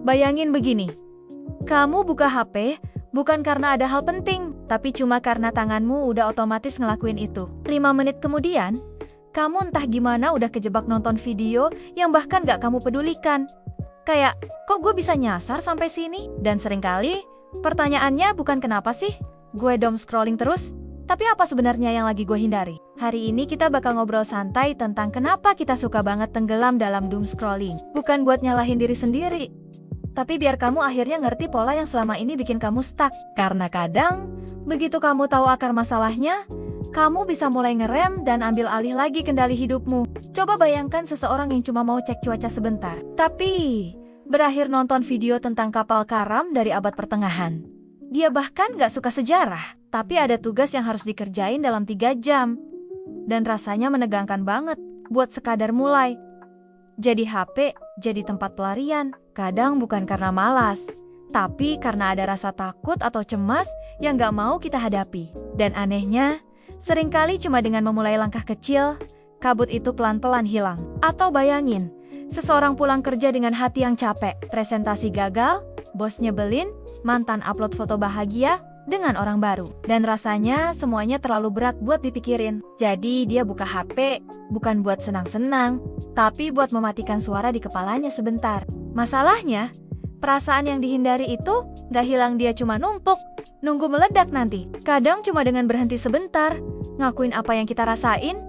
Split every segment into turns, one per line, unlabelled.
Bayangin begini, kamu buka HP bukan karena ada hal penting, tapi cuma karena tanganmu udah otomatis ngelakuin itu. 5 menit kemudian, kamu entah gimana udah kejebak nonton video yang bahkan gak kamu pedulikan. Kayak, kok gue bisa nyasar sampai sini? Dan seringkali, pertanyaannya bukan kenapa sih gue doom scrolling terus, tapi apa sebenarnya yang lagi gue hindari? Hari ini kita bakal ngobrol santai tentang kenapa kita suka banget tenggelam dalam doom scrolling. Bukan buat nyalahin diri sendiri, tapi biar kamu akhirnya ngerti pola yang selama ini bikin kamu stuck. Karena kadang, begitu kamu tahu akar masalahnya, kamu bisa mulai ngerem dan ambil alih lagi kendali hidupmu. Coba bayangkan seseorang yang cuma mau cek cuaca sebentar, tapi berakhir nonton video tentang kapal karam dari abad pertengahan. Dia bahkan gak suka sejarah, tapi ada tugas yang harus dikerjain dalam 3 jam. Dan rasanya menegangkan banget buat sekadar mulai. Jadi HP, jadi tempat pelarian, kadang bukan karena malas, tapi karena ada rasa takut atau cemas yang gak mau kita hadapi. Dan anehnya, seringkali cuma dengan memulai langkah kecil, kabut itu pelan-pelan hilang. Atau bayangin, seseorang pulang kerja dengan hati yang capek, presentasi gagal, bos nyebelin, mantan upload foto bahagia dengan orang baru. Dan rasanya semuanya terlalu berat buat dipikirin. Jadi dia buka HP, bukan buat senang-senang, tapi buat mematikan suara di kepalanya sebentar. Masalahnya, perasaan yang dihindari itu gak hilang, dia cuma numpuk, nunggu meledak nanti. Kadang cuma dengan berhenti sebentar, ngakuin apa yang kita rasain,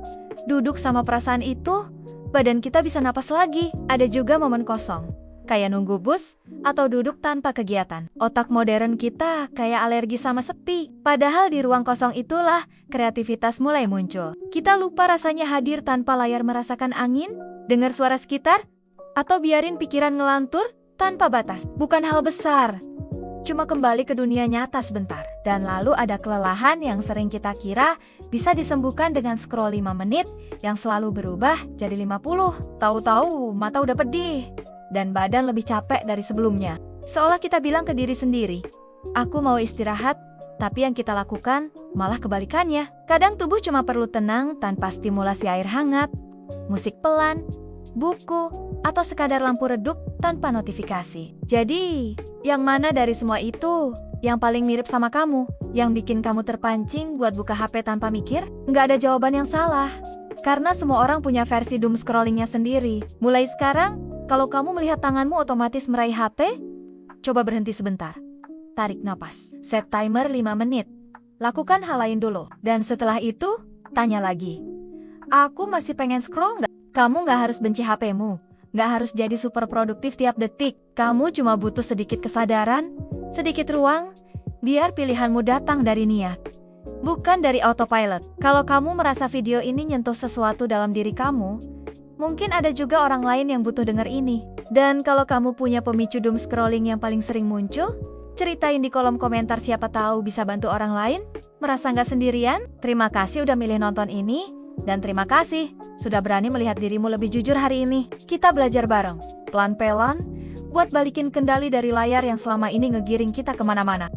duduk sama perasaan itu, badan kita bisa napas lagi. Ada juga momen kosong, kayak nunggu bus atau duduk tanpa kegiatan. Otak modern kita kayak alergi sama sepi. Padahal di ruang kosong itulah kreativitas mulai muncul. Kita lupa rasanya hadir tanpa layar, merasakan angin, dengar suara sekitar, atau biarin pikiran ngelantur tanpa batas. Bukan hal besar, cuma kembali ke dunia nyata sebentar. Dan lalu ada kelelahan yang sering kita kira bisa disembuhkan dengan scroll 5 menit yang selalu berubah jadi 50. Tahu-tahu mata udah pedih dan badan lebih capek dari sebelumnya. Seolah kita bilang ke diri sendiri, aku mau istirahat, tapi yang kita lakukan malah kebalikannya. Kadang tubuh cuma perlu tenang tanpa stimulasi air hangat, musik pelan, buku, atau sekadar lampu redup tanpa notifikasi. Jadi, yang mana dari semua itu yang paling mirip sama kamu, yang bikin kamu terpancing buat buka HP tanpa mikir? Nggak ada jawaban yang salah, karena semua orang punya versi doom scrollingnya sendiri. Mulai sekarang, kalau kamu melihat tanganmu otomatis meraih HP, coba berhenti sebentar. Tarik napas, set timer 5 menit. Lakukan hal lain dulu, dan setelah itu, tanya lagi. Aku masih pengen scroll nggak? Kamu nggak harus benci HP-mu, nggak harus jadi super produktif tiap detik. Kamu cuma butuh sedikit kesadaran, sedikit ruang, biar pilihanmu datang dari niat, bukan dari autopilot. Kalau kamu merasa video ini nyentuh sesuatu dalam diri kamu, mungkin ada juga orang lain yang butuh dengar ini. Dan kalau kamu punya pemicu doom scrolling yang paling sering muncul, ceritain di kolom komentar, siapa tahu bisa bantu orang lain. Merasa nggak sendirian? Terima kasih udah milih nonton ini, dan terima kasih sudah berani melihat dirimu lebih jujur hari ini. Kita belajar bareng, pelan-pelan, buat balikin kendali dari layar yang selama ini ngegiring kita kemana-mana.